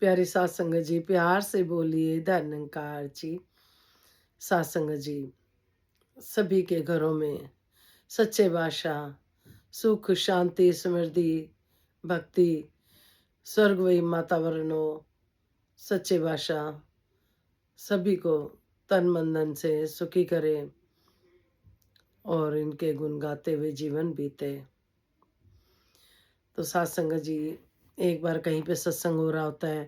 प्यारी सात संगत जी, प्यार से बोलिए धन निरंकार जी। सात संगत जी, सभी के घरों में सच्चे बादशाह सुख शांति समृद्धि भक्ति स्वर्गवई वातावरण हो। सच्चे बादशाह सभी को तन मन धन से सुखी करे और इनके गुण गाते हुए जीवन बीते। तो सात संगत जी, एक बार कहीं पे सत्संग हो रहा होता है।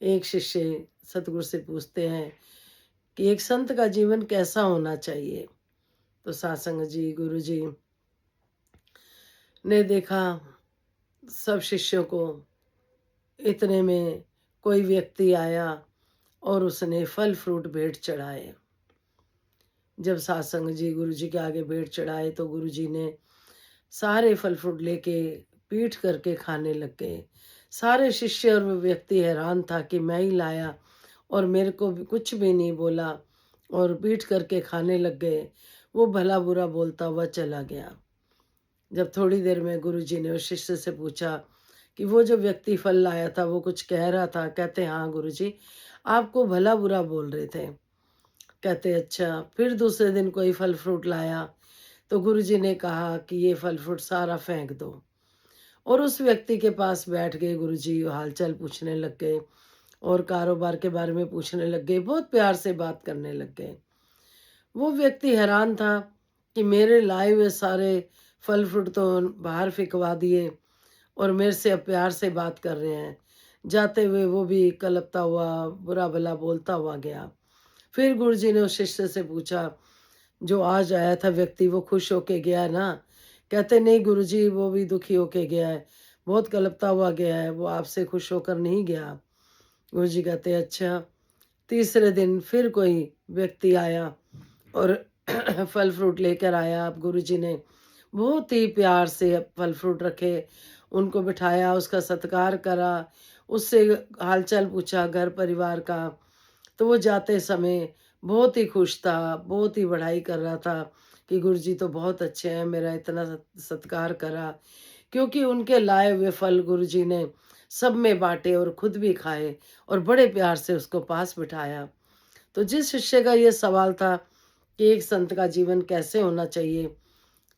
एक शिष्य सतगुरु से पूछते हैं कि एक संत का जीवन कैसा होना चाहिए। तो सत्संग जी, गुरु जी ने देखा सब शिष्यों को, इतने में कोई व्यक्ति आया और उसने फल फ्रूट भेंट चढ़ाए। जब सत्संग जी गुरु जी के आगे भेंट चढ़ाए तो गुरु जी ने सारे फल फ्रूट लेके पीट करके खाने लग गए। सारे शिष्य और वो व्यक्ति हैरान था कि मैं ही लाया और मेरे को भी कुछ भी नहीं बोला और पीट करके खाने लग गए। वो भला बुरा बोलता हुआ चला गया। जब थोड़ी देर में गुरुजी ने उस शिष्य से पूछा कि वो जो व्यक्ति फल लाया था वो कुछ कह रहा था। कहते हाँ गुरुजी, आपको भला बुरा बोल रहे थे। कहते अच्छा। फिर दूसरे दिन कोई फल फ्रूट लाया तो गुरुजी ने कहा कि ये फल फ्रूट सारा फेंक दो और उस व्यक्ति के पास बैठ गए। गुरुजी हालचाल पूछने लग गए और कारोबार के बारे में पूछने लग गए। बहुत प्यार से बात करने लग गए। वो व्यक्ति हैरान था कि मेरे लाए हुए सारे फल फ्रूट तो बाहर फेंकवा दिए और मेरे से अब प्यार से बात कर रहे हैं। जाते हुए वो भी कलपता हुआ, बुरा भला बोलता हुआ गया। फिर गुरुजी ने उस शिष्य से पूछा, जो आज आया था व्यक्ति वो खुश होके गया ना? कहते नहीं गुरुजी, वो भी दुखी होके गया है, बहुत कलपता हुआ गया है, वो आपसे खुश होकर नहीं गया। गुरुजी कहते अच्छा। तीसरे दिन फिर कोई व्यक्ति आया और फल फ्रूट लेकर आया। अब गुरुजी ने बहुत ही प्यार से फल फ्रूट रखे, उनको बिठाया, उसका सत्कार करा, उससे हालचाल पूछा घर परिवार का। तो वो जाते समय बहुत ही खुश था, बहुत ही बड़ाई कर रहा था कि गुरुजी तो बहुत अच्छे हैं, मेरा इतना सत्कार करा। क्योंकि उनके लाए हुए फल गुरुजी ने सब में बाँटे और खुद भी खाए और बड़े प्यार से उसको पास बिठाया। तो जिस शिष्य का ये सवाल था कि एक संत का जीवन कैसे होना चाहिए,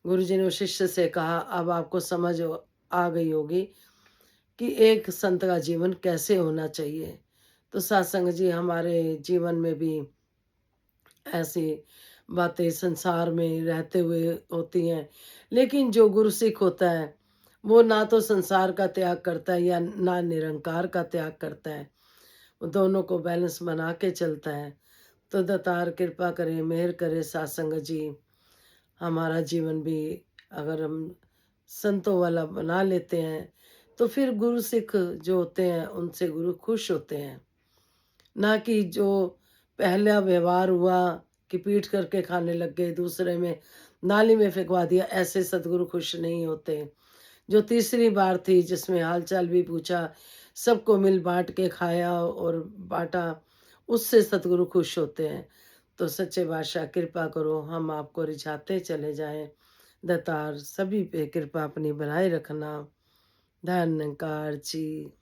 गुरुजी ने उस शिष्य से कहा अब आपको समझ आ गई होगी कि एक संत का जीवन कैसे होना चाहिए। तो सत्संग जी, हमारे जीवन में भी ऐसी बातें संसार में रहते हुए होती हैं, लेकिन जो गुरु सिख होता है वो ना तो संसार का त्याग करता है या ना निरंकार का त्याग करता है। वो दोनों को बैलेंस बना के चलता है। तो दातार कृपा करे, मेहर करे सत्संग जी, हमारा जीवन भी अगर हम संतों वाला बना लेते हैं तो फिर गुरु सिख जो होते हैं उनसे गुरु खुश होते हैं। ना कि जो पहला व्यवहार हुआ कि पीट करके खाने लग गए, दूसरे में नाली में फेंकवा दिया, ऐसे सतगुरु खुश नहीं होते। जो तीसरी बार थी जिसमें हालचाल भी पूछा, सबको मिल बांट के खाया और बांटा, उससे सतगुरु खुश होते हैं। तो सच्चे बादशाह कृपा करो, हम आपको रिझाते चले जाएं। दातार सभी पे कृपा अपनी बनाए रखना। धन्यकार जी।